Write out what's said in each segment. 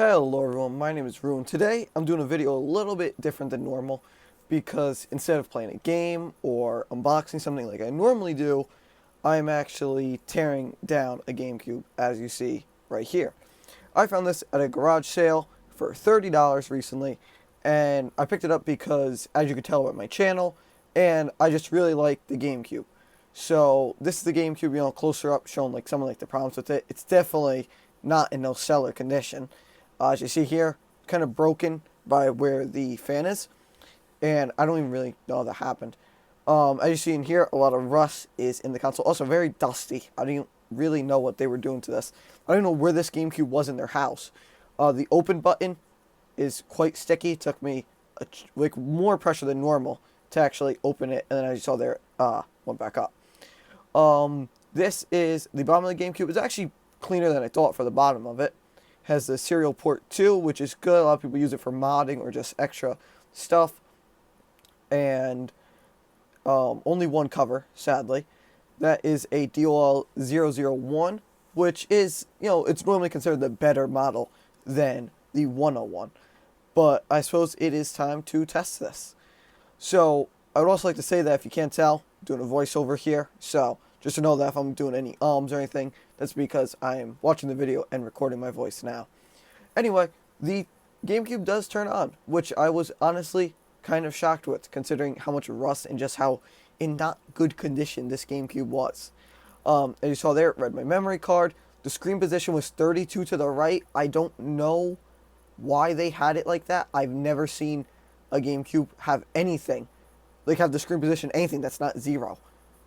Hello everyone, my name is Ruin. Today I'm doing a video a little bit different than normal because instead of playing a game or unboxing something like I normally do, I'm actually tearing down a GameCube, as you see right here. I found this at a garage sale for $30 recently, and I picked it up because, as you can tell by my channel, and I just really like the GameCube. So this is the GameCube, closer up, showing like some of the problems with it. It's definitely not in no stellar condition. As you see here, kind of broken by where the fan is, and I don't even really know how that happened. As you see in here, a lot of rust is in the console. Also very dusty. I don't even really know what they were doing to this. I don't know where this GameCube was in their house. The open button is quite sticky. It took me like more pressure than normal to actually open it, and then as you saw there, went back up. This is the bottom of the GameCube. It's actually cleaner than I thought for the bottom of it. Has the serial port 2, which is good. A lot of people use it for modding or just extra stuff. And only one cover, sadly. That is a DOL001, which is, it's normally considered the better model than the 101. But I suppose it is time to test this. So I would also like to say that if you can't tell, I'm doing a voiceover here. So just to know that if I'm doing any ums or anything, that's because I am watching the video and recording my voice now. Anyway, the GameCube does turn on, which I was honestly kind of shocked with, considering how much rust and just how in not good condition this GameCube was. As you saw there, it read my memory card. The screen position was 32 to the right. I don't know why they had it like that. I've never seen a GameCube have anything, like have the screen position anything that's not 0.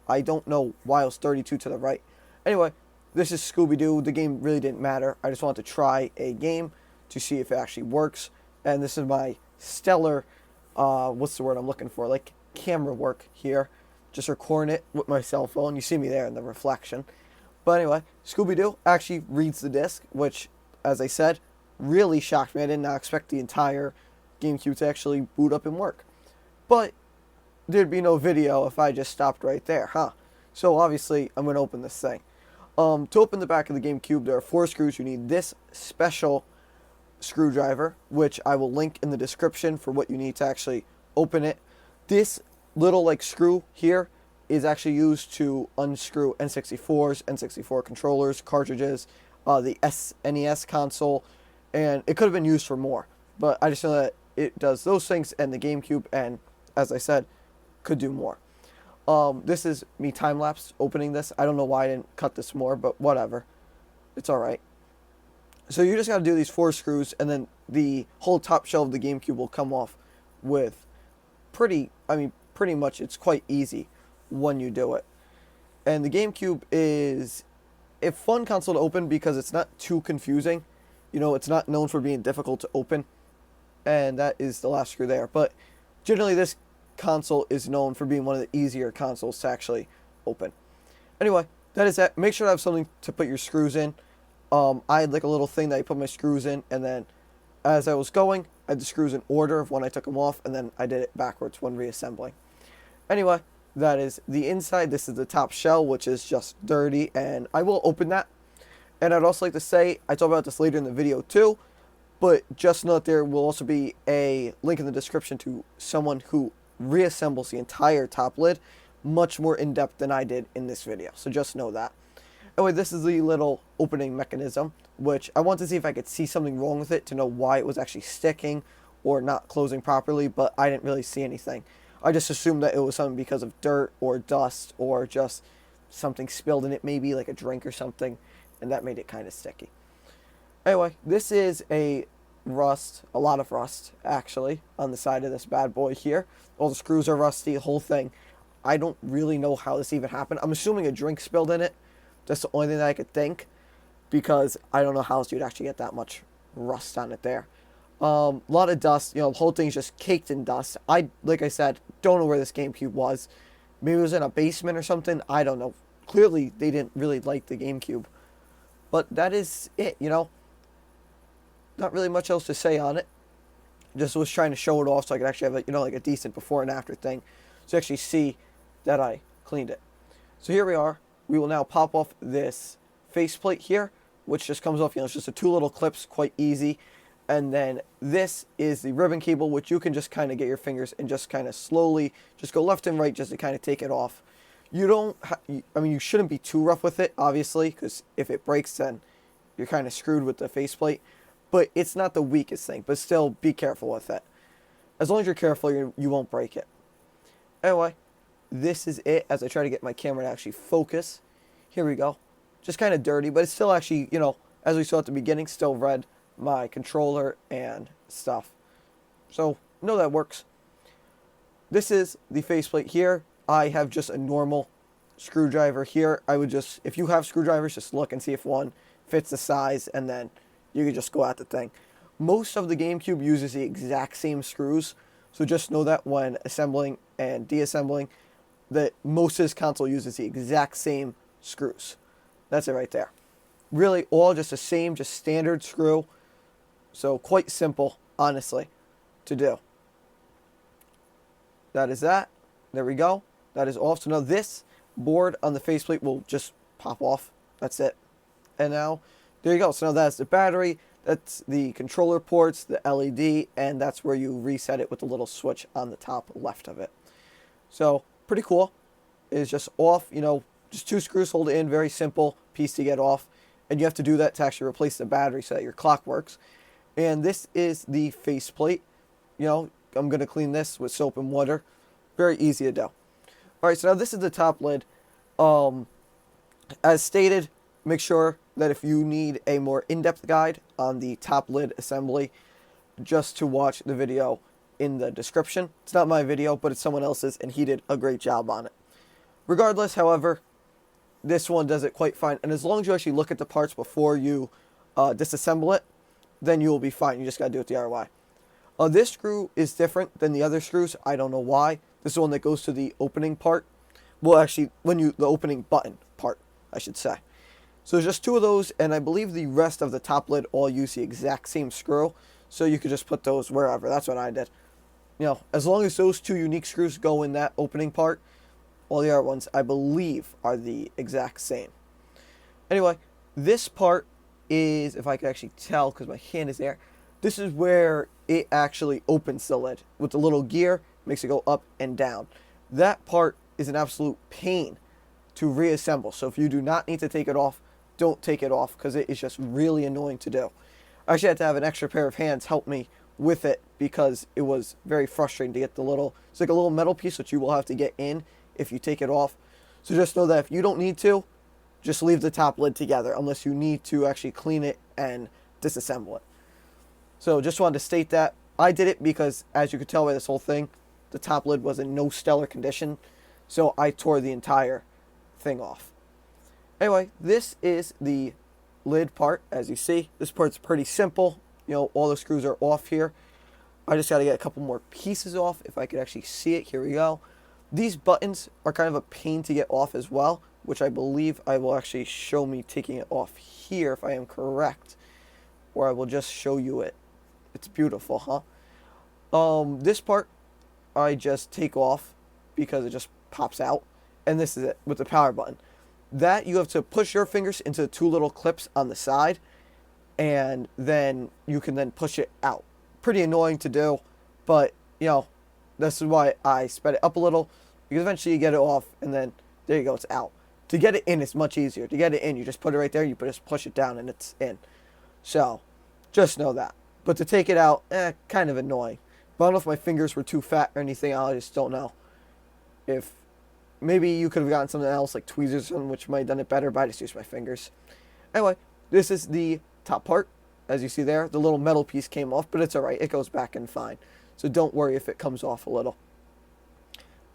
I don't know why it was 32 to the right. Anyway, this is Scooby-Doo. The game really didn't matter. I just wanted to try a game to see if it actually works. And this is my stellar, what's the word I'm looking for? Like camera work here. Just recording it with my cell phone. You see me there in the reflection. But anyway, Scooby-Doo actually reads the disc, which, as I said, really shocked me. I did not expect the entire GameCube to actually boot up and work. But there'd be no video if I just stopped right there, huh? So obviously, I'm going to open this thing. To open the back of the GameCube, there are 4 screws. You need this special screwdriver, which I will link in the description for what you need to actually open it. This little screw here is actually used to unscrew N64s, N64 controllers, cartridges, the SNES console, and it could have been used for more. But I just know that it does those things, and the GameCube, and as I said, could do more. This is me time-lapse opening this. I don't know why I didn't cut this more, but whatever. It's alright. So you just got to do these 4 screws, and then the whole top shell of the GameCube will come off with pretty much it's quite easy when you do it. And the GameCube is a fun console to open because it's not too confusing. It's not known for being difficult to open. And that is the last screw there. But generally this console is known for being one of the easier consoles to actually open. Anyway, that is that. Make sure to have something to put your screws in. I had a little thing that I put my screws in, and then as I was going, I had the screws in order of when I took them off, and then I did it backwards when reassembling. Anyway, that is the inside. This is the top shell, which is just dirty, and I will open that. And I'd also like to say, I talk about this later in the video too, but just note there will also be a link in the description to someone who reassembles the entire top lid much more in depth than I did in this video, so just know that. Anyway, this is the little opening mechanism, which I want to see if I could see something wrong with it to know why it was actually sticking or not closing properly, but I didn't really see anything. I just assumed that it was something because of dirt or dust or just something spilled in it, maybe like a drink or something, and that made it kind of sticky. Anyway, this is a lot of rust actually on the side of this bad boy here. All the screws are rusty, the whole thing. I don't really know how this even happened. I'm assuming a drink spilled in it. That's the only thing that I could think, because I don't know how else you'd actually get that much rust on it there. A lot of dust. The whole thing's just caked in dust. Like I said, don't know where this GameCube was. Maybe it was in a basement or something. I don't know. Clearly, they didn't really like the GameCube. But that is it, Not really much else to say on it. Just was trying to show it off so I could actually have a decent before and after thing, so you actually see that I cleaned it. So here we are. We will now pop off this faceplate here, which just comes off. It's just 2 little clips, quite easy. And then this is the ribbon cable, which you can just kind of get your fingers and just kind of slowly just go left and right just to kind of take it off. You don't, I mean, you shouldn't be too rough with it, obviously, because if it breaks, then you're kind of screwed with the faceplate. But it's not the weakest thing, but still be careful with it. As long as you're careful, you won't break it. Anyway, this is it as I try to get my camera to actually focus. Here we go. Just kind of dirty, but it's still actually, you know, as we saw at the beginning, still red. My controller and stuff. So, no, that works. This is the faceplate here. I have just a normal screwdriver here. I would just, if you have screwdrivers, just look and see if one fits the size, and then you can just go at the thing. Most of the GameCube uses the exact same screws, so just know that when assembling and deassembling, that most of this console uses the exact same screws. That's it right there. Really all just the same, just standard screw. So quite simple, honestly, to do. That is that. There we go. That is off. So now this board on the faceplate will just pop off. That's it. And now, there you go. So now that's the battery. That's the controller ports, the LED, and that's where you reset it with the little switch on the top left of it. So, pretty cool. It's just off, you know, just 2 screws hold it in. Very simple piece to get off. And you have to do that to actually replace the battery so that your clock works. And this is the faceplate. You know, I'm going to clean this with soap and water. Very easy to do. Alright, so now this is the top lid. As stated, make sure that if you need a more in-depth guide on the top lid assembly, just to watch the video in the description. It's not my video, but it's someone else's, and he did a great job on it. Regardless, however, this one does it quite fine. And as long as you actually look at the parts before you disassemble it, then you will be fine. You just got to do it the ROI. This screw is different than the other screws. I don't know why. This is the one that goes to the opening part. Well, actually, the opening button part, I should say. So there's just 2 of those, and I believe the rest of the top lid all use the exact same screw. So you could just put those wherever. That's what I did. You know, as long as those 2 unique screws go in that opening part, all the other ones, I believe, are the exact same. Anyway, this part is, if I can actually tell because my hand is there, this is where it actually opens the lid with the little gear, makes it go up and down. That part is an absolute pain to reassemble. So if you do not need to take it off, don't take it off because it is just really annoying to do. I actually had to have an extra pair of hands help me with it because it was very frustrating to get the little, it's like a little metal piece that you will have to get in if you take it off. So just know that if you don't need to, just leave the top lid together unless you need to actually clean it and disassemble it. So just wanted to state that. I did it because, as you could tell by this whole thing, the top lid was in no stellar condition. So I tore the entire thing off. Anyway, this is the lid part. As you see, this part's pretty simple. You know, all the screws are off here. I just got to get a couple more pieces off. If I could actually see it, here we go. These buttons are kind of a pain to get off as well, which I believe I will actually show me taking it off here if I am correct. Or I will just show you it. It's beautiful, huh? This part I just take off because it just pops out. And this is it with the power button. That you have to push your fingers into the 2 little clips on the side. And then you can then push it out. Pretty annoying to do. But, you know, this is why I sped it up a little. Because eventually you get it off and then there you go, it's out. To get it in, it's much easier. To get it in, you just put it right there, you just push it down and it's in. So, just know that. But to take it out, kind of annoying. But I don't know if my fingers were too fat or anything, I just don't know. If, maybe you could have gotten something else like tweezers or something which might have done it better, but I just used my fingers. Anyway, this is the top part. As you see there, the little metal piece came off, but it's alright, it goes back in fine. So don't worry if it comes off a little.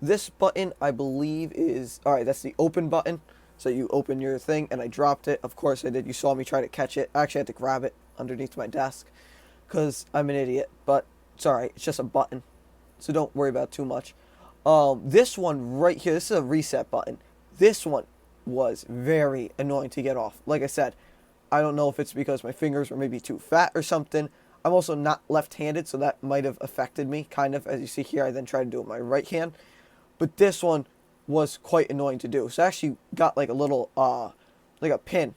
This button, I believe, is... Alright, that's the open button. So you open your thing, and I dropped it. Of course I did. You saw me try to catch it. I actually had to grab it underneath my desk because I'm an idiot. But it's alright. It's just a button. So don't worry about it too much. This one right here, this is a reset button. This one was very annoying to get off. Like I said, I don't know if it's because my fingers were maybe too fat or something. I'm also not left-handed, so that might have affected me, kind of. As you see here, I then tried to do it with my right hand. But this one was quite annoying to do. So I actually got like a little, like a pin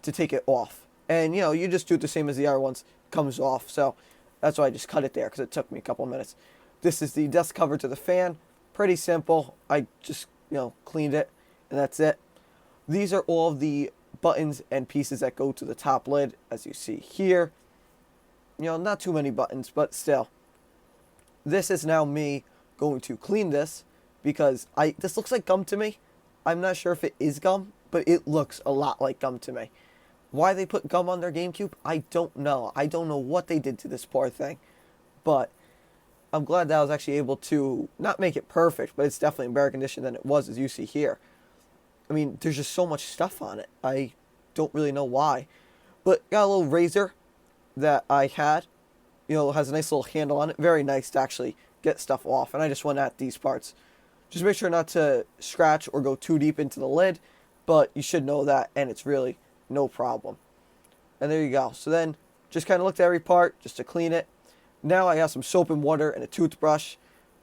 to take it off. And, you know, you just do it the same as the other ones. comes off. So that's why I just cut it there because it took me a couple minutes. This is the dust cover to the fan. Pretty simple. I just, cleaned it and that's it. These are all the buttons and pieces that go to the top lid, as you see here. Not too many buttons, but still. This is now me going to clean this because this looks like gum to me. I'm not sure if it is gum, but it looks a lot like gum to me. Why they put gum on their GameCube, I don't know. I don't know what they did to this poor thing. But I'm glad that I was actually able to not make it perfect, but it's definitely in better condition than it was, as you see here. I mean, there's just so much stuff on it. I don't really know why. But got a little razor that I had. Has a nice little handle on it. Very nice to actually get stuff off. And I just went at these parts. Just make sure not to scratch or go too deep into the lid. But you should know that, and it's really no problem. And there you go. So then, just kind of looked at every part just to clean it. Now I have some soap and water and a toothbrush.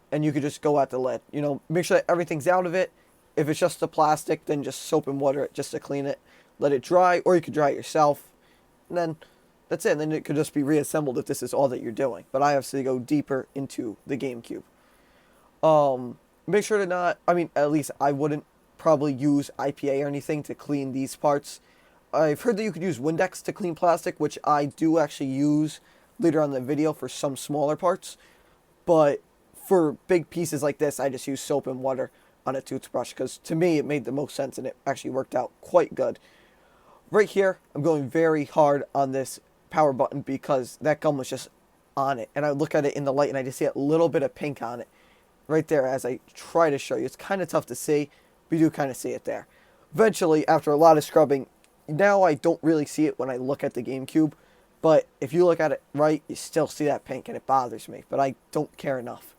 And you could just go at the lid. Make sure that everything's out of it. If it's just the plastic, then just soap and water it just to clean it. Let it dry, or you could dry it yourself. And then that's it. And then it could just be reassembled if this is all that you're doing. But I obviously go deeper into the GameCube. Make sure to not, at least I wouldn't probably use IPA or anything to clean these parts. I've heard that you could use Windex to clean plastic, which I do actually use later on in the video for some smaller parts. But for big pieces like this, I just use soap and water on a toothbrush because to me it made the most sense and it actually worked out quite good. Right here, I'm going very hard on this power button because that gum was just on it. And I look at it in the light and I just see a little bit of pink on it. Right there as I try to show you. It's kind of tough to see, but you do kind of see it there. Eventually, after a lot of scrubbing, now I don't really see it when I look at the GameCube. But if you look at it right, you still see that pink and it bothers me. But I don't care enough.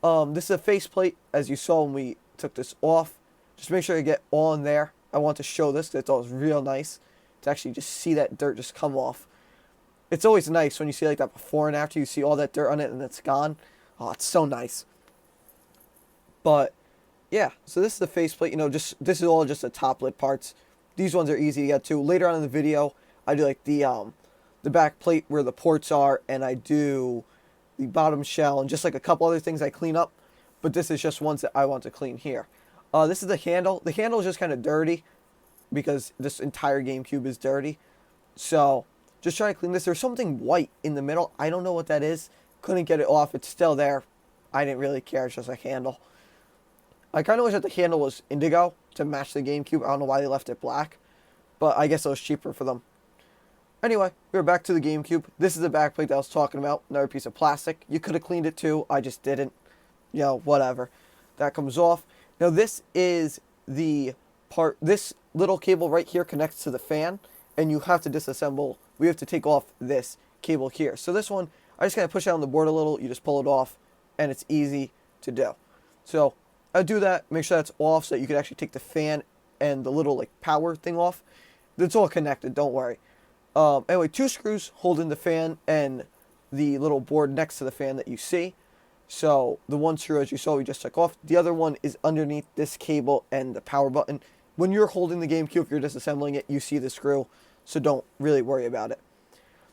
This is a faceplate, as you saw when we took this off. Just make sure you get all in there. I want to show this because it's always real nice to actually just see that dirt just come off. It's always nice when you see like that before and after. You see all that dirt on it and it's gone. Oh, it's so nice. But yeah, so this is the faceplate. This is all just the top lid parts. These ones are easy to get to. Later on in the video, I do like the back plate where the ports are, and I do the bottom shell and just like a couple other things I clean up. But this is just ones that I want to clean here. This is the handle. The handle is just kind of dirty because this entire GameCube is dirty. So just trying to clean this. There's something white in the middle. I don't know what that is. Couldn't get it off. It's still there. I didn't really care. It's just a handle. I kind of wish that the handle was indigo to match the GameCube. I don't know why they left it black. But I guess it was cheaper for them. Anyway, we're back to the GameCube. This is the backplate that I was talking about. Another piece of plastic. You could have cleaned it too. I just didn't. Whatever. That comes off. Now this is the part. This little cable right here connects to the fan. And you have to disassemble. We have to take off this cable here. So this one, I just kind of push it on the board a little. You just pull it off. And it's easy to do. So I do that. Make sure that's off so that you can actually take the fan and the little power thing off. It's all connected. Don't worry. Anyway, 2 screws holding the fan and the little board next to the fan that you see. So the one screw, as you saw, we just took off. The other one is underneath this cable and the power button. When you're holding the GameCube, if you're disassembling it, you see the screw. So don't really worry about it.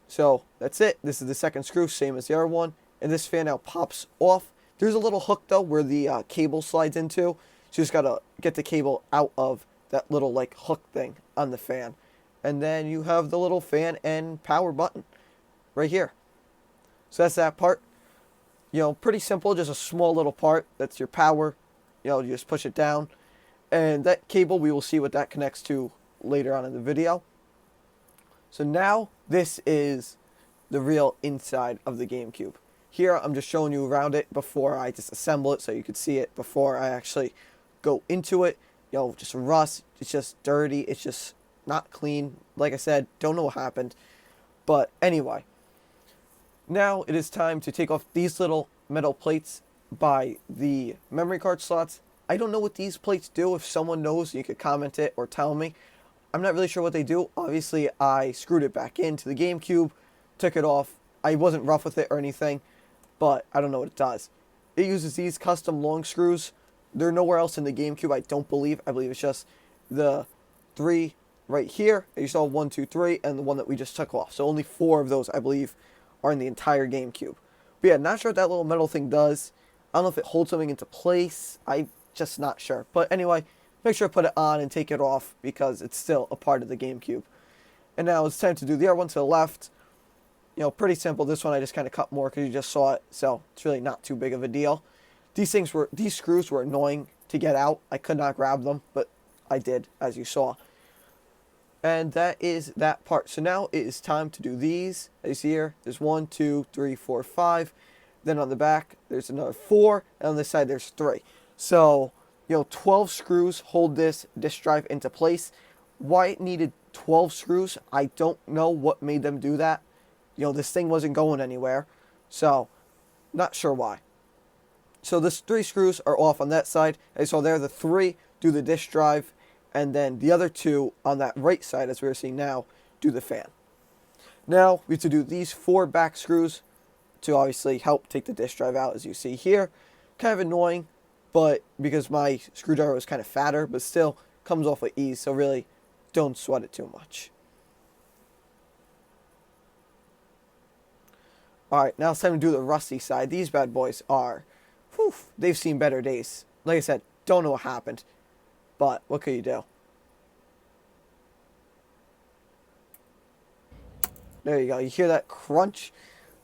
So that's it. This is the second screw, same as the other one. And this fan now pops off. There's a little hook, though, where the cable slides into. So you just got to get the cable out of that little, hook thing on the fan. And then you have the little fan and power button right here. So that's that part. Pretty simple, just a small little part. That's your power. You just push it down. And that cable, we will see what that connects to later on in the video. So now, this is the real inside of the GameCube. Here, I'm just showing you around it before I disassemble it so you could see it before I actually go into it. Just rust. It's just dirty. It's just not clean. Like I said, don't know what happened. But anyway, now it is time to take off these little metal plates by the memory card slots. I don't know what these plates do. If someone knows, you could comment it or tell me. I'm not really sure what they do. Obviously, I screwed it back into the GameCube, took it off. I wasn't rough with it or anything, but I don't know what it does. It uses these custom long screws. They're nowhere else in the GameCube, I don't believe. I believe it's just the 3 right here. You saw 1, 2, 3, and the one that we just took off. So only 4 of those, I believe, are in the entire GameCube. But yeah, not sure what that little metal thing does. I don't know if it holds something into place. I'm just not sure. But anyway, make sure to put it on and take it off because it's still a part of the GameCube. And now it's time to do the other one to the left. You know, pretty simple. This one I just kind of cut more because you just saw it. So it's really not too big of a deal. These screws were annoying to get out. I could not grab them, but I did, as you saw. And that is that part. So now it is time to do these. As you see here, there's 1, 2, 3, 4, 5. Then on the back, there's another 4. And on this side, there's 3. So, 12 screws hold this disk drive into place. Why it needed 12 screws, I don't know what made them do that. This thing wasn't going anywhere. So, not sure why. So, this 3 screws are off on that side. And so there, the 3 do the disk drive. And then the other 2 on that right side, as we're seeing now, do the fan. Now, we have to do these 4 back screws to obviously help take the disk drive out, as you see here. Kind of annoying, but because my screwdriver was kind of fatter, but still comes off with ease, so really don't sweat it too much. Alright, now it's time to do the rusty side. These bad boys are, they've seen better days. Like I said, don't know what happened, but what could you do? There you go. You hear that crunch?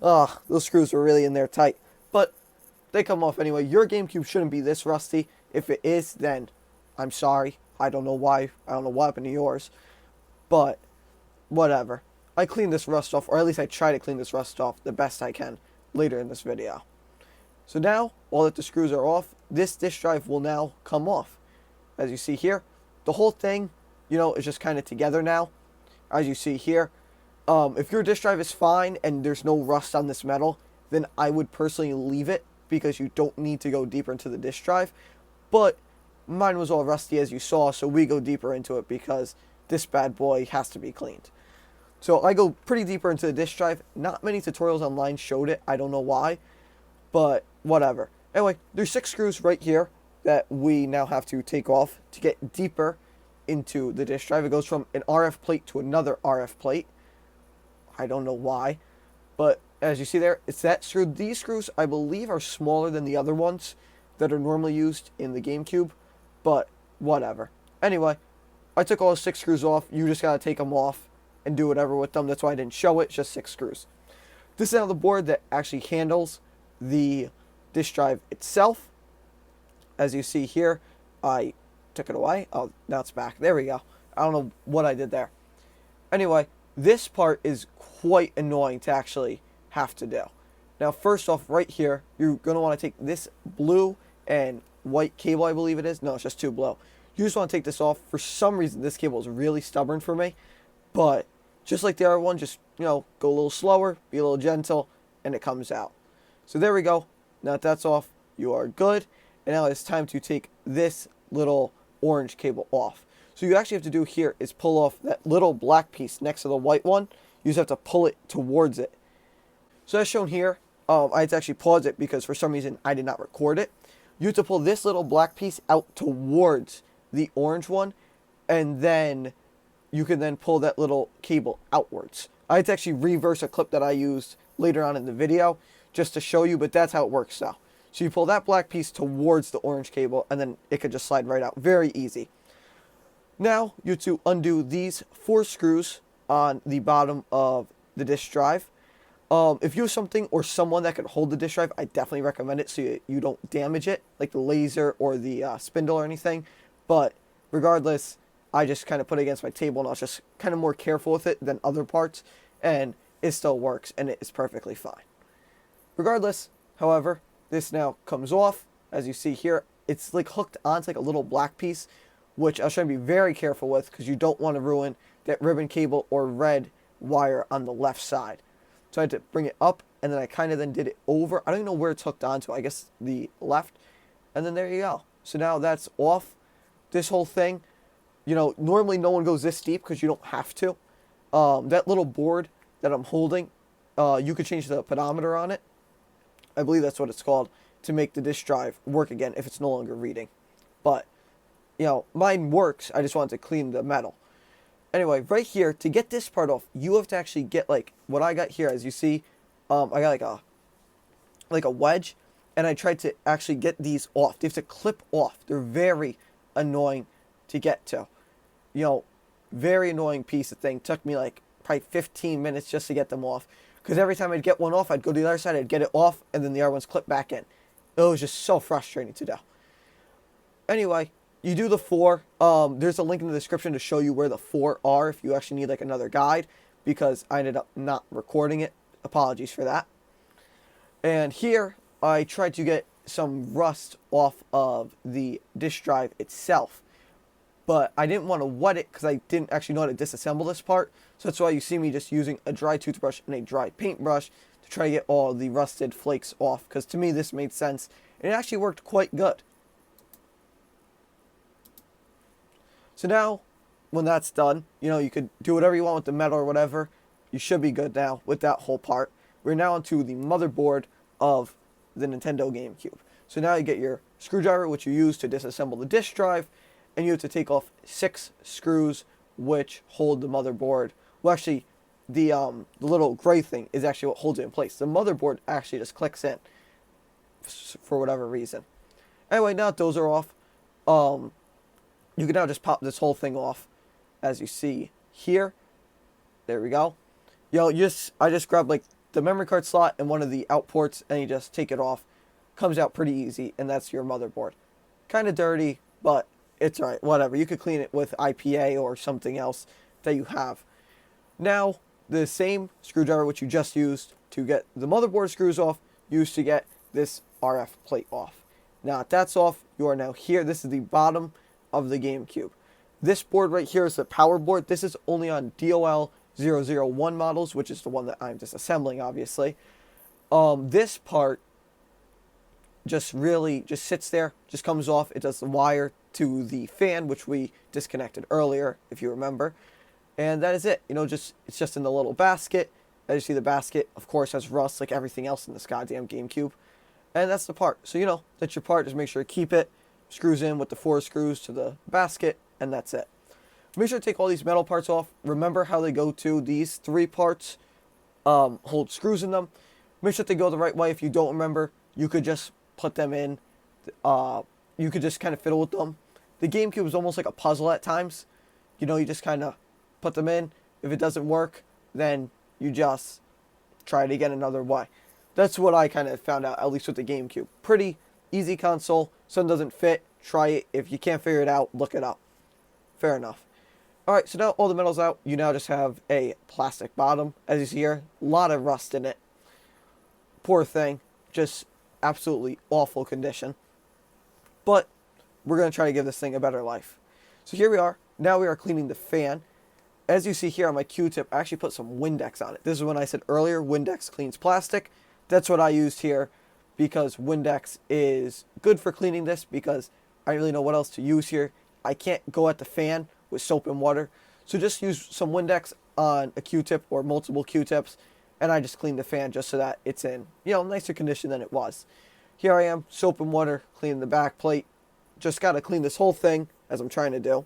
Ugh, those screws were really in there tight. But they come off anyway. Your GameCube shouldn't be this rusty. If it is, then I'm sorry. I don't know why. I don't know what happened to yours. But whatever. I cleaned this rust off, or at least I try to clean this rust off the best I can later in this video. So now, all that the screws are off, this disk drive will now come off. As you see here, the whole thing, is just kind of together now. As you see here. If your disk drive is fine and there's no rust on this metal, then I would personally leave it because you don't need to go deeper into the disk drive. But mine was all rusty, as you saw, so we go deeper into it because this bad boy has to be cleaned. So I go pretty deeper into the disk drive. Not many tutorials online showed it. I don't know why, but whatever. Anyway, there's 6 screws right here that we now have to take off to get deeper into the disk drive. It goes from an RF plate to another RF plate. I don't know why, but as you see there, it's that screw. These screws, I believe, are smaller than the other ones that are normally used in the GameCube, but whatever. Anyway, I took all 6 screws off. You just got to take them off and do whatever with them. That's why I didn't show it. It's just 6 screws. This is now the board that actually handles the disk drive itself. As you see here, I took it away. Oh, now it's back. There we go. I don't know what I did there. Anyway, this part is quite annoying to actually have to do. Now, first off, right here, you're going to want to take this blue and white cable, I believe it is. No, it's just 2 blue. You just want to take this off. For some reason, this cable is really stubborn for me. But just like the other one, just, go a little slower, be a little gentle, and it comes out. So there we go. Now that that's off, you are good. And now it's time to take this little orange cable off. So you actually have to do here is pull off that little black piece next to the white one. You just have to pull it towards it. So as shown here, I had to actually pause it because for some reason I did not record it. You have to pull this little black piece out towards the orange one, and then you can then pull that little cable outwards. I had to actually reverse a clip that I used later on in the video just to show you, but that's how it works now. So you pull that black piece towards the orange cable, and then it could just slide right out. Very easy. Now, you have to undo these 4 screws on the bottom of the disk drive. If you have something or someone that can hold the disk drive, I definitely recommend it so you don't damage it, like the laser or the spindle or anything. But regardless, I just kind of put it against my table, and I was just kind of more careful with it than other parts, and it still works, and it is perfectly fine. Regardless, however, this now comes off. As you see here, it's like hooked onto like a little black piece, which I was trying to be very careful with because you don't want to ruin that ribbon cable or red wire on the left side. So I had to bring it up, and then I kind of then did it over. I don't even know where it's hooked onto. I guess the left. And then there you go. So now that's off. This whole thing, normally no one goes this deep because you don't have to. That little board that I'm holding, you could change the pedometer on it. I believe that's what it's called, to make the disk drive work again if it's no longer reading. But mine works. I just wanted to clean the metal. Anyway, right here, to get this part off, you have to actually get, like, what I got here, as you see, I got like a wedge, and I tried to actually get these off. They have to clip off. They're very annoying to get to. You know, very annoying piece of thing. Took me like probably 15 minutes just to get them off. Because every time I'd get one off, I'd go to the other side, I'd get it off, and then the other one's clipped back in. It was just so frustrating to do. Anyway, you do the 4. There's a link in the description to show you where the 4 are if you actually need like another guide, because I ended up not recording it. Apologies for that. And here, I tried to get some rust off of the disk drive itself. But I didn't want to wet it because I didn't actually know how to disassemble this part. So that's why you see me just using a dry toothbrush and a dry paintbrush to try to get all the rusted flakes off. Because to me, this made sense. And it actually worked quite good. So now, when that's done, you know, you could do whatever you want with the metal or whatever. You should be good now with that whole part. We're now onto the motherboard of the Nintendo GameCube. So now you get your screwdriver, which you use to disassemble the disk drive, and you have to take off 6 screws which hold the motherboard. Well, actually, the little gray thing is actually what holds it in place. The motherboard actually just clicks in for whatever reason. Anyway, now that those are off, you can now just pop this whole thing off, as you see here. There we go. I just grabbed like the memory card slot and one of the out ports, and you just take it off. Comes out pretty easy, and that's your motherboard. Kind of dirty, but it's alright. Whatever. You could clean it with IPA or something else that you have. Now, the same screwdriver which you just used to get the motherboard screws off, used to get this RF plate off. Now, if that's off, you are now here. This is the bottom of the GameCube. This board right here is the power board. This is only on DOL 001 models, which is the one that I'm disassembling, obviously. This part just sits there, just comes off. It does the wire to the fan, which we disconnected earlier, if you remember. And that is it. You know, it's just in the little basket. As you see, the basket, of course, has rust like everything else in this goddamn GameCube. And that's the part. So, you know, that's your part. Just make sure to keep it. Screws in with the 4 screws to the basket, and that's it. Make sure to take all these metal parts off. Remember how they go to. These 3 parts hold screws in them. Make sure they go the right way. If you don't remember, you could just put them in. You could just kind of fiddle with them. The GameCube is almost like a puzzle at times. You know, you just kind of put them in. If it doesn't work, then you just try it again another way. That's what I kind of found out, at least with the GameCube. Pretty easy console. Something doesn't fit, try it. If you can't figure it out, look it up. Fair enough. Alright, so now all the metal's out. You now just have a plastic bottom. As you see here, a lot of rust in it. Poor thing. Just absolutely awful condition. But we're going to try to give this thing a better life. So here we are. Now we are cleaning the fan. As you see here on my Q-tip, I actually put some Windex on it. This is when I said earlier, Windex cleans plastic. That's what I used here because Windex is good for cleaning this because I don't really know what else to use here. I can't go at the fan with soap and water. So just use some Windex on a Q-tip or multiple Q-tips, and I just clean the fan just so that it's in, you know, nicer condition than it was. Here I am, soap and water, cleaning the back plate. Just got to clean this whole thing, as I'm trying to do.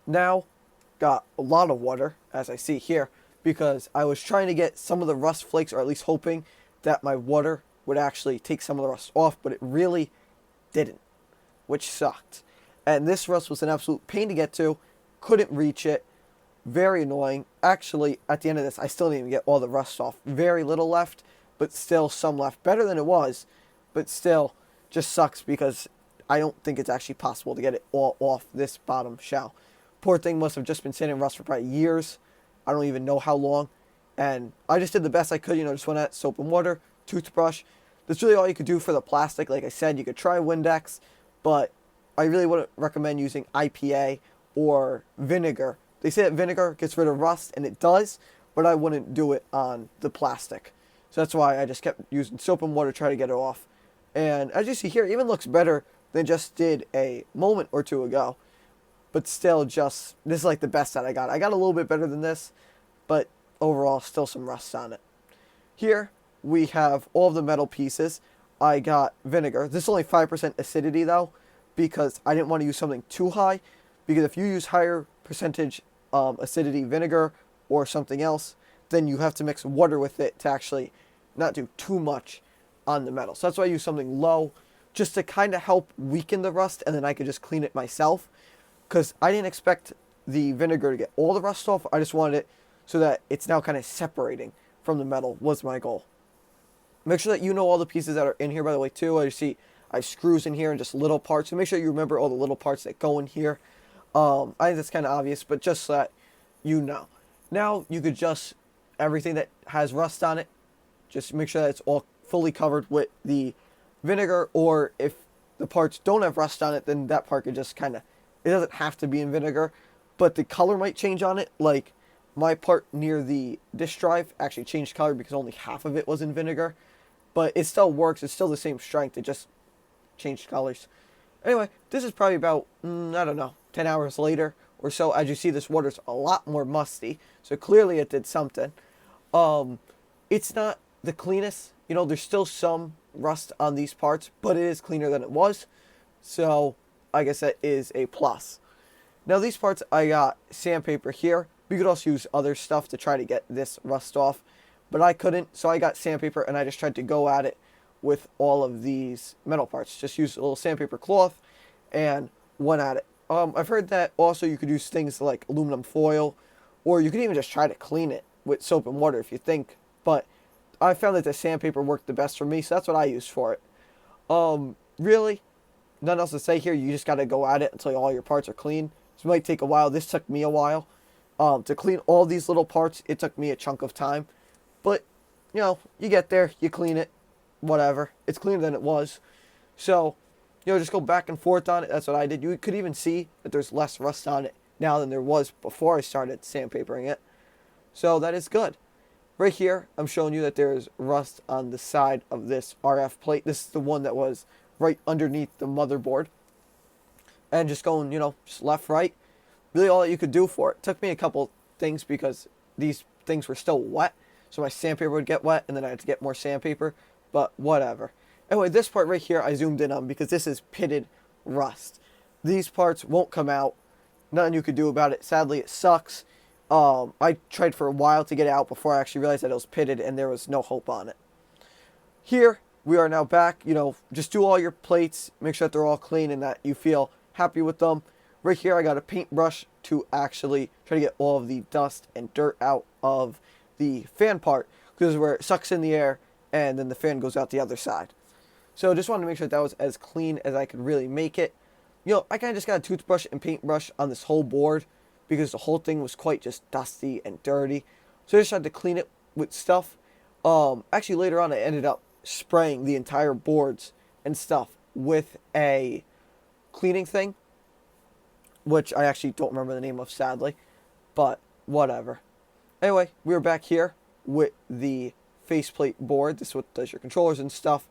Now, got a lot of water, as I see here, because I was trying to get some of the rust flakes, or at least hoping that my water would actually take some of the rust off, but it really didn't, which sucked. And this rust was an absolute pain to get to. Couldn't reach it. Very annoying. Actually, at the end of this, I still didn't even get all the rust off. Very little left, but still some left. Better than it was, but still just sucks because I don't think it's actually possible to get it all off this bottom shell. Poor thing must have just been sitting in rust for probably years. I don't even know how long. And I just did the best I could, you know, just went at soap and water, toothbrush. That's really all you could do for the plastic. Like I said, you could try Windex, but I really wouldn't recommend using IPA or vinegar. They say that vinegar gets rid of rust, and it does, but I wouldn't do it on the plastic. So that's why I just kept using soap and water to try to get it off. And as you see here, it even looks better than it just did a moment or two ago. But still just, this is like the best that I got. I got a little bit better than this, but overall still some rust on it. Here we have all of the metal pieces. I got vinegar. This is only 5% acidity though, because I didn't want to use something too high, because if you use higher percentage acidity vinegar or something else, then you have to mix water with it to actually not do too much on the metal. So that's why I use something low, just to kind of help weaken the rust, and then I could just clean it myself, because I didn't expect the vinegar to get all the rust off. I just wanted it so that it's now kind of separating from the metal was my goal. Make sure that you know all the pieces that are in here, by the way, too. I see I have screws in here and just little parts, so make sure you remember all the little parts that go in here. I think that's kind of obvious, but just so that you know. Now you could just, everything that has rust on it, just make sure that it's all fully covered with the vinegar, or if the parts don't have rust on it, then that part could just kind of, it doesn't have to be in vinegar, but the color might change on it. Like my part near the disk drive actually changed color because only half of it was in vinegar, but it still works. It's still the same strength. It just changed colors. Anyway, this is probably about, I don't know, 10 hours later or so. As you see, this water's a lot more musty, so clearly it did something. It's not the cleanest. You know, there's still some rust on these parts, but it is cleaner than it was. So I guess that is a plus. Now these parts, I got sandpaper here. You could also use other stuff to try to get this rust off, but I couldn't, so I got sandpaper and I just tried to go at it with all of these metal parts. Just use a little sandpaper cloth and went at it. I've heard that also you could use things like aluminum foil, or you could even just try to clean it with soap and water if you think, but I found that the sandpaper worked the best for me, so that's what I used for it. Really, nothing else to say here. You just got to go at it until all your parts are clean. This might take a while. This took me a while. To clean all these little parts, it took me a chunk of time. But, you know, you get there, you clean it, whatever. It's cleaner than it was. So, you know, just go back and forth on it. That's what I did. You could even see that there's less rust on it now than there was before I started sandpapering it. So that is good. Right here, I'm showing you that there is rust on the side of this RF plate. This is the one that was right underneath the motherboard. And just going, you know, just left, right. Really all that you could do for it. Took me a couple things because these things were still wet. So my sandpaper would get wet, and then I had to get more sandpaper. But whatever. Anyway, this part right here I zoomed in on because this is pitted rust. These parts won't come out. Nothing you could do about it. Sadly, it sucks. I tried for a while to get it out before I actually realized that it was pitted and there was no hope on it. Here, we are now back. You know, just do all your plates. Make sure that they're all clean and that you feel happy with them. Right here, I got a paintbrush to actually try to get all of the dust and dirt out of the fan part, because this is where it sucks in the air and then the fan goes out the other side. So just wanted to make sure that was as clean as I could really make it. You know, I kind of just got a toothbrush and paintbrush on this whole board because the whole thing was quite just dusty and dirty. So I just had to clean it with stuff. Actually, later on, I ended up spraying the entire boards and stuff with a cleaning thing, which I actually don't remember the name of, sadly, but whatever. Anyway, we are back here with the faceplate board. This is what does your controllers and stuff.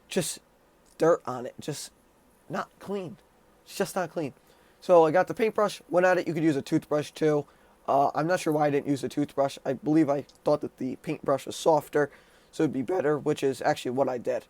Just dirt on it, just not clean. It's just not clean. So I got the paintbrush, went at it. You could use a toothbrush too. I'm not sure why I didn't use a toothbrush. I believe I thought that the paintbrush was softer, so it'd be better, which is actually what I did.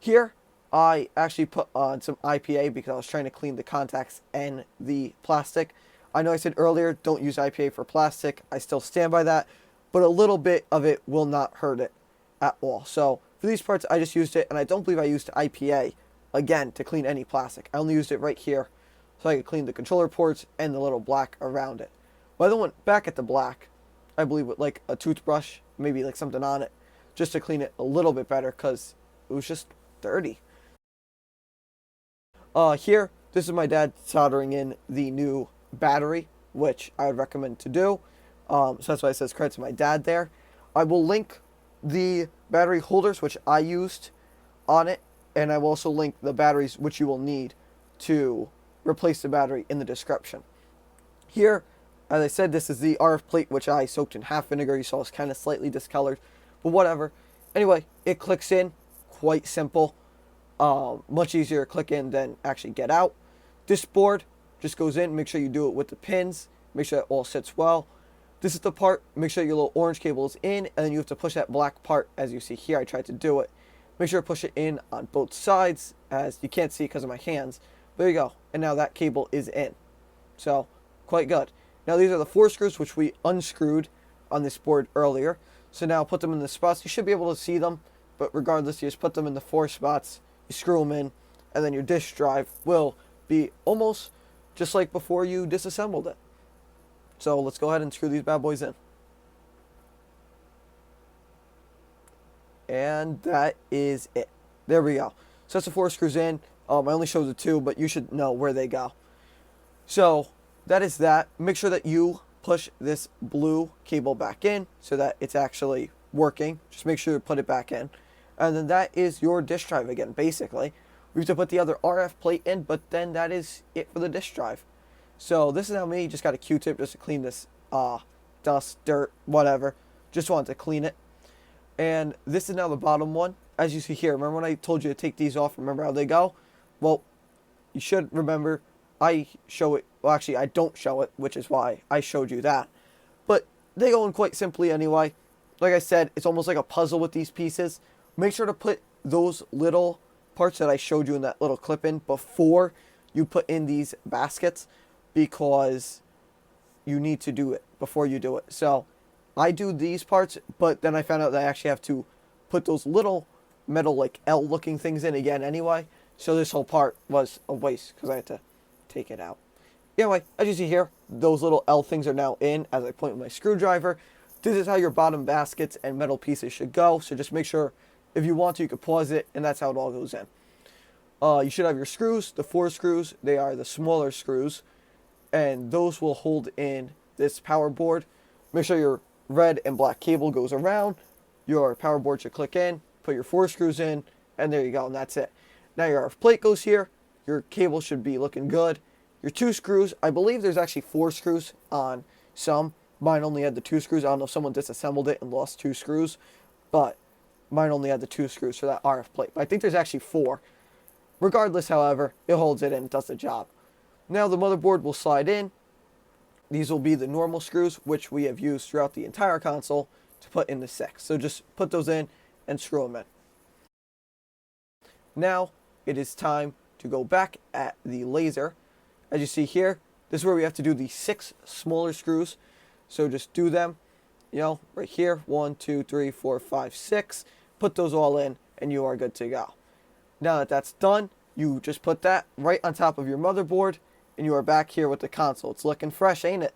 Here, I actually put on some IPA because I was trying to clean the contacts and the plastic. I know I said earlier, don't use IPA for plastic. I still stand by that, but a little bit of it will not hurt it at all. So for these parts, I just used it, and I don't believe I used IPA, again, to clean any plastic. I only used it right here so I could clean the controller ports and the little black around it. But I then went back at the black, I believe with like a toothbrush, maybe like something on it, just to clean it a little bit better because it was just dirty. Here, this is my dad soldering in the new battery, which I would recommend to do. So that's why it says credit to my dad there. I will link the battery holders, which I used on it, and I will also link the batteries which you will need to replace the battery in the description. Here, as I said, this is the RF plate, which I soaked in half vinegar. You saw it's kind of slightly discolored, but whatever. Anyway, it clicks in, quite simple. Much easier to click in than actually get out. This board just goes in. Make sure you do it with the pins. Make sure it all sits well. This is the part. Make sure your little orange cable is in, and then you have to push that black part, as you see here. I tried to do it. Make sure to push it in on both sides, as you can't see because of my hands. There you go. And now that cable is in. So, quite good. Now these are the 4 screws which we unscrewed on this board earlier. So now put them in the spots. You should be able to see them, but regardless, you just put them in the 4 spots, you screw them in, and then your disk drive will be almost just like before you disassembled it. So let's go ahead and screw these bad boys in. And that is it. There we go. So that's the 4 screws in. I only showed the 2, but you should know where they go. So that is that. Make sure that you push this blue cable back in so that it's actually working. Just make sure you put it back in. And then that is your disk drive again, basically. We have to put the other RF plate in, but then that is it for the disk drive. So this is how me just got a Q-tip just to clean this dust, dirt, whatever. Just wanted to clean it. And this is now the bottom one. As you see here, remember when I told you to take these off? Remember how they go? Well, you should remember I show it. Well, actually, I don't show it, which is why I showed you that. But they go in quite simply anyway. Like I said, it's almost like a puzzle with these pieces. Make sure to put those little parts that I showed you in that little clip in before you put in these baskets, because you need to do it before you do it. So I do these parts, but then I found out that I actually have to put those little metal like L looking things in again anyway. So this whole part was a waste because I had to take it out. Anyway, as you see here, those little L things are now in as I point with my screwdriver. This is how your bottom baskets and metal pieces should go. So just make sure, if you want to, you can pause it, and that's how it all goes in. You should have your screws, the 4 screws. They are the smaller screws, and those will hold in this power board. Make sure your red and black cable goes around. Your power board should click in, put your 4 screws in, and there you go, and that's it. Now your RF plate goes here. Your cable should be looking good. Your 2 screws, I believe there's actually 4 screws on some. Mine only had the 2 screws. I don't know if someone disassembled it and lost 2 screws, but mine only had the 2 screws for that RF plate. But I think there's actually 4. Regardless, however, it holds it in, it does the job. Now the motherboard will slide in. These will be the normal screws, which we have used throughout the entire console to put in the 6. So just put those in and screw them in. Now it is time to go back at the laser. As you see here, this is where we have to do the 6 smaller screws. So just do them, right here. 1, 2, 3, 4, 5, 6. Put those all in and you are good to go. Now that that's done, you just put that right on top of your motherboard and you are back here with the console. It's looking fresh, ain't it?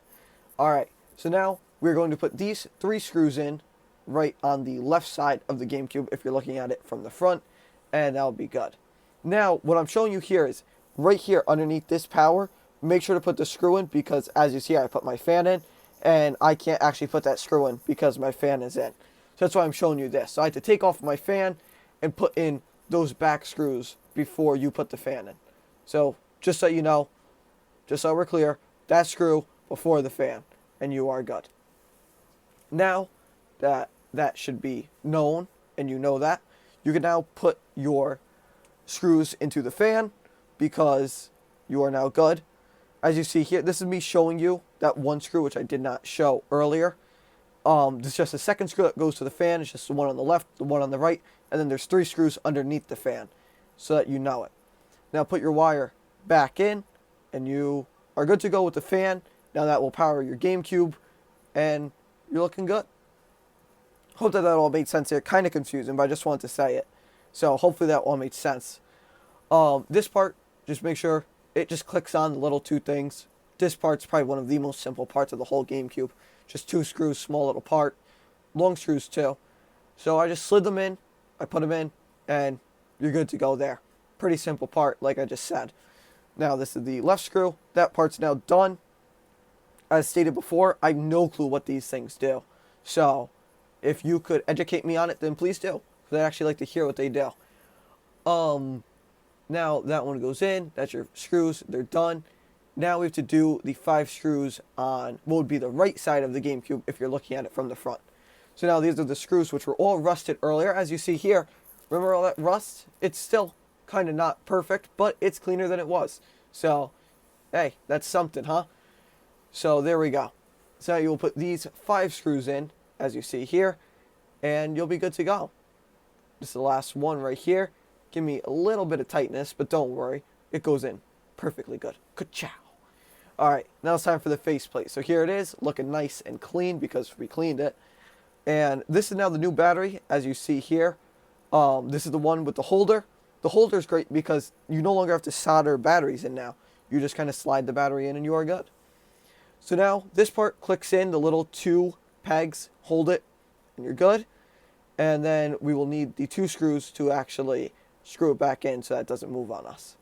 Alright, so now we're going to put these 3 screws in right on the left side of the GameCube if you're looking at it from the front, and that'll be good. Now, what I'm showing you here is right here underneath this power, make sure to put the screw in, because as you see, I put my fan in, and I can't actually put that screw in because my fan is in. So that's why I'm showing you this. So I had to take off my fan and put in those back screws before you put the fan in. So just so you know, just so we're clear, that screw before the fan, and you are good. Now that that should be known, and you know that, you can now put your screws into the fan, because you are now good. As you see here, this is me showing you that 1 screw, which I did not show earlier. This is just the 2nd screw that goes to the fan. It's just the one on the left, the one on the right, and then there's 3 screws underneath the fan, so that you know it. Now put your wire back in, and you are good to go with the fan. Now that will power your GameCube, and you're looking good. Hope that all made sense here. Kind of confusing, but I just wanted to say it. So hopefully that all made sense. This part, just make sure it just clicks on the little 2 things. This part's probably one of the most simple parts of the whole GameCube. Just 2 screws, small little part. Long screws too. So I just slid them in, I put them in, and you're good to go there. Pretty simple part, like I just said. Now this is the left screw. That part's now done. As stated before, I have no clue what these things do. So if you could educate me on it, then please do, because I'd actually like to hear what they do. Now that one goes in. That's your screws. They're done. Now we have to do the 5 screws on what would be the right side of the GameCube if you're looking at it from the front. So now these are the screws which were all rusted earlier. As you see here, remember all that rust? It's still kind of not perfect, but it's cleaner than it was. So, hey, that's something, huh? So there we go. So now you'll put these 5 screws in, as you see here, and you'll be good to go. This is the last one right here. Give me a little bit of tightness, but don't worry. It goes in perfectly good. Ka-chow. Alright, now it's time for the faceplate. So here it is, looking nice and clean because we cleaned it. And this is now the new battery, as you see here. This is the one with the holder. The holder is great because you no longer have to solder batteries in now. You just kind of slide the battery in and you are good. So now this part clicks in, the little 2 pegs hold it, and you're good. And then we will need the 2 screws to actually screw it back in so that it doesn't move on us.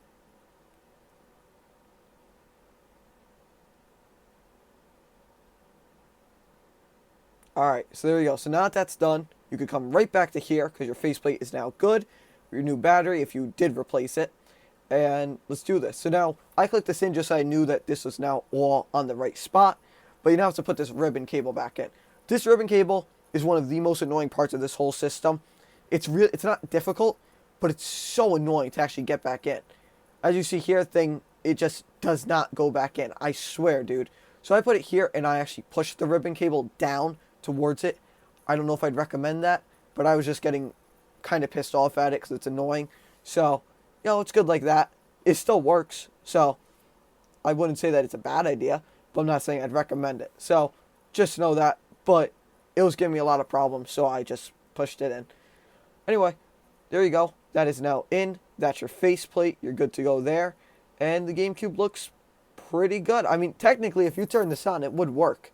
Alright, so there you go. So now that that's done, you can come right back to here because your faceplate is now good. Your new battery, if you did replace it. And let's do this. So now, I clicked this in just so I knew that this was now all on the right spot. But you now have to put this ribbon cable back in. This ribbon cable is one of the most annoying parts of this whole system. It's not difficult, but it's so annoying to actually get back in. As you see here, it just does not go back in. I swear, dude. So I put it here and I actually pushed the ribbon cable down towards it. I don't know if I'd recommend that, but I was just getting kind of pissed off at it because it's annoying. So, it's good like that. It still works, so I wouldn't say that it's a bad idea, but I'm not saying I'd recommend it. So, just know that, but it was giving me a lot of problems, so I just pushed it in. Anyway, there you go. That is now in. That's your faceplate. You're good to go there. And the GameCube looks pretty good. I mean, technically, if you turn this on, it would work,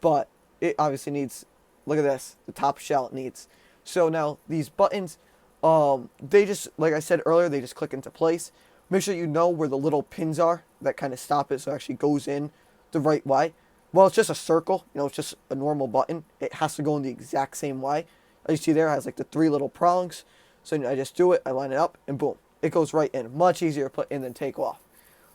but it obviously needs, look at this, the top shell it needs. So now these buttons, they just, like I said earlier, they just click into place. Make sure you know where the little pins are that kind of stop it so it actually goes in the right way. Well, it's just a circle, it's just a normal button. It has to go in the exact same way. As you see there, it has like the 3 little prongs. So I just do it, I line it up, and boom, it goes right in. Much easier to put in than take off.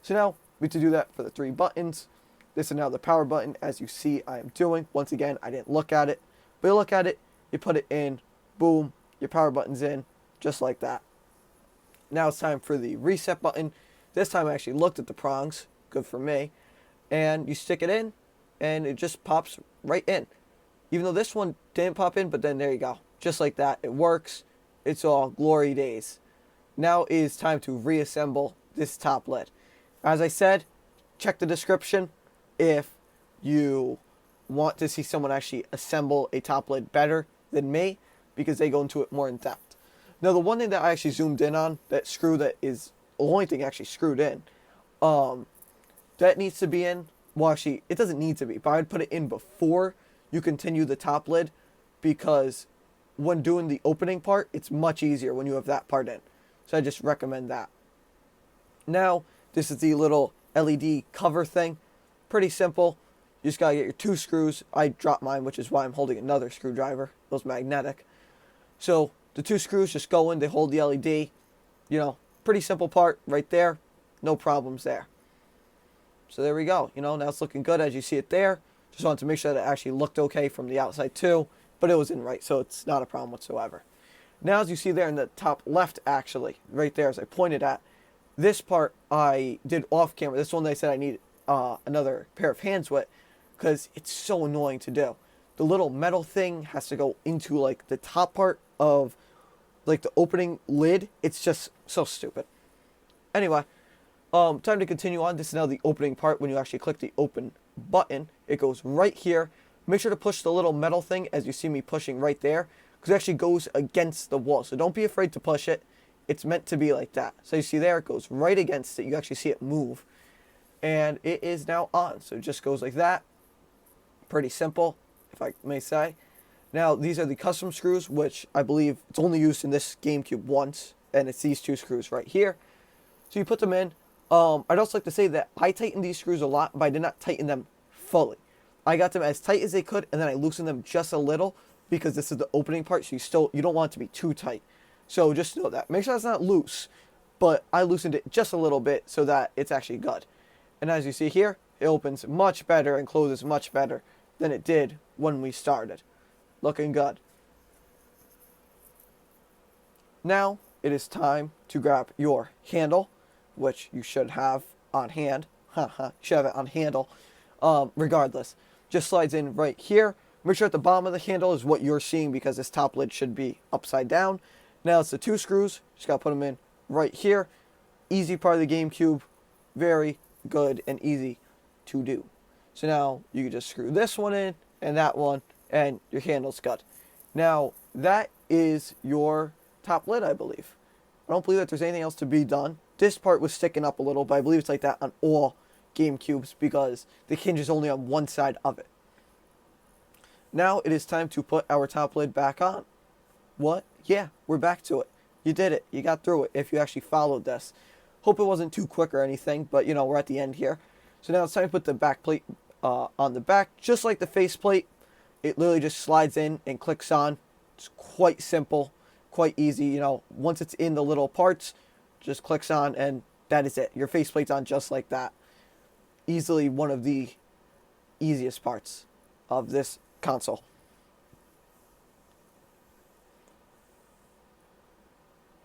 So now we have to do that for the 3 buttons. This is now the power button, as you see I am doing. Once again, I didn't look at it. But you look at it, you put it in, boom, your power button's in, just like that. Now it's time for the reset button. This time I actually looked at the prongs, good for me. And you stick it in, and it just pops right in. Even though this one didn't pop in, but then there you go. Just like that, it works. It's all glory days. Now it is time to reassemble this top lid. As I said, check the description if you want to see someone actually assemble a top lid better than me, because they go into it more in depth. Now the one thing that I actually zoomed in on, that screw that is the only thing actually screwed in, that needs to be in, well actually it doesn't need to be, but I'd put it in before you continue the top lid, because when doing the opening part, it's much easier when you have that part in. So I just recommend that. Now, this is the little LED cover thing. Pretty simple. You just gotta get your 2 screws. I dropped mine, which is why I'm holding another screwdriver. It was magnetic. So the 2 screws just go in, they hold the LED. Pretty simple part right there. No problems there. So there we go. Now it's looking good as you see it there. Just wanted to make sure that it actually looked okay from the outside too. But it was in right, so it's not a problem whatsoever. Now as you see there in the top left, actually, right there as I pointed at, this part I did off camera. This one they said I need another pair of hands with, because it's so annoying to do. The little metal thing has to go into like the top part of like the opening lid. It's just so stupid. Anyway, time to continue on. This is now the opening part. When you actually click the open button, it goes right here. Make sure to push the little metal thing as you see me pushing right there, because it actually goes against the wall. So don't be afraid to push it. It's meant to be like that. So you see there, it goes right against it. You actually see it move. And it is now on. So it just goes like that. Pretty simple, if I may say. Now, these are the custom screws, which I believe it's only used in this GameCube once. And it's these 2 screws right here. So you put them in. I'd also like to say that I tightened these screws a lot, but I did not tighten them fully. I got them as tight as they could, and then I loosened them just a little, because this is the opening part, so you don't want it to be too tight. So just know that. Make sure it's not loose, but I loosened it just a little bit so that it's actually good. And as you see here, it opens much better and closes much better than it did when we started. Looking good. Now it is time to grab your handle, which you should have on hand. You should have it on handle. Regardless, just slides in right here. Make sure at the bottom of the handle is what you're seeing, because this top lid should be upside down. Now it's the 2 screws. Just gotta put them in right here. Easy part of the GameCube. Very good and easy to do. So now you can just screw this one in and that one, and your handle's good. Now that is your top lid, I believe. I don't believe that there's anything else to be done. This part was sticking up a little, but I believe it's like that on all GameCubes because the hinge is only on one side of it. Now it is time to put our top lid back on. What? Yeah, we're back to it. You did it. You got through it if you actually followed this. Hope it wasn't too quick or anything, but you know, we're at the end here. So now it's time to put the back plate on the back, just like the faceplate. It literally just slides in and clicks on. It's quite simple, quite easy. You know, once it's in the little parts, just clicks on and that is it. Your faceplate's on just like that. Easily one of the easiest parts of this console.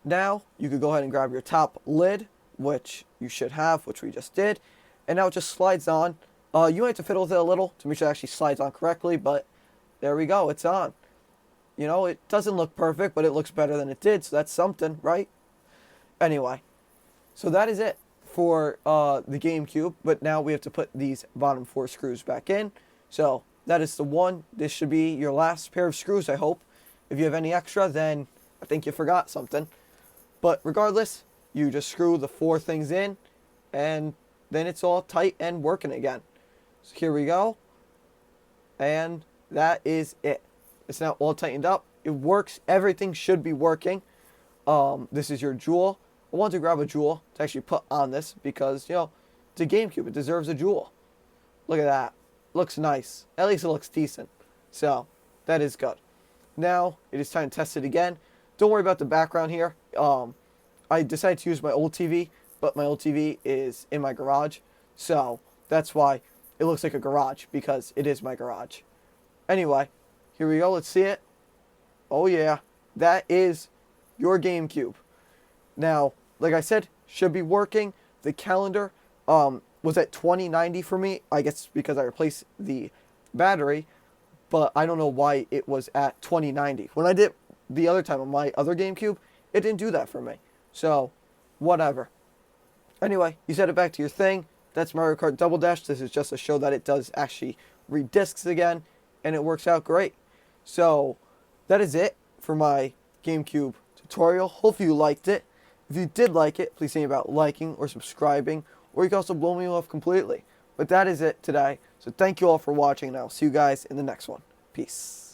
Now you could go ahead and grab your top lid, which you should have, which we just did, and now it just slides on. You might have to fiddle with it a little to make sure it actually slides on correctly, but there we go, it's on. You know, it doesn't look perfect, but it looks better than it did, so that's something, right? Anyway, so that is it for the GameCube, but now we have to put these bottom 4 screws back in. So that is the one. This should be your last pair of screws, I hope. If you have any extra, then I think you forgot something. But regardless, you just screw the 4 things in, and then it's all tight and working again. So here we go. And that is it. It's now all tightened up. It works. Everything should be working. This is your jewel. I wanted to grab a jewel to actually put on this because, you know, it's a GameCube. It deserves a jewel. Look at that. Looks nice. At least it looks decent. So, that is good. Now, it is time to test it again. Don't worry about the background here. I decided to use my old TV, but my old TV is in my garage. So, that's why it looks like a garage, because it is my garage. Anyway, here we go. Let's see it. Oh, yeah. That is your GameCube. Now, like I said, should be working. The calendar was at 2090 for me. I guess because I replaced the battery, but I don't know why it was at 2090. When I did the other time on my other GameCube, it didn't do that for me. So, whatever. Anyway, you set it back to your thing. That's Mario Kart Double Dash. This is just to show that it does actually read discs again, and it works out great. So, that is it for my GameCube tutorial. Hopefully you liked it. If you did like it, please think about liking or subscribing, or you can also blow me off completely. But that is it today. So thank you all for watching, and I'll see you guys in the next one. Peace.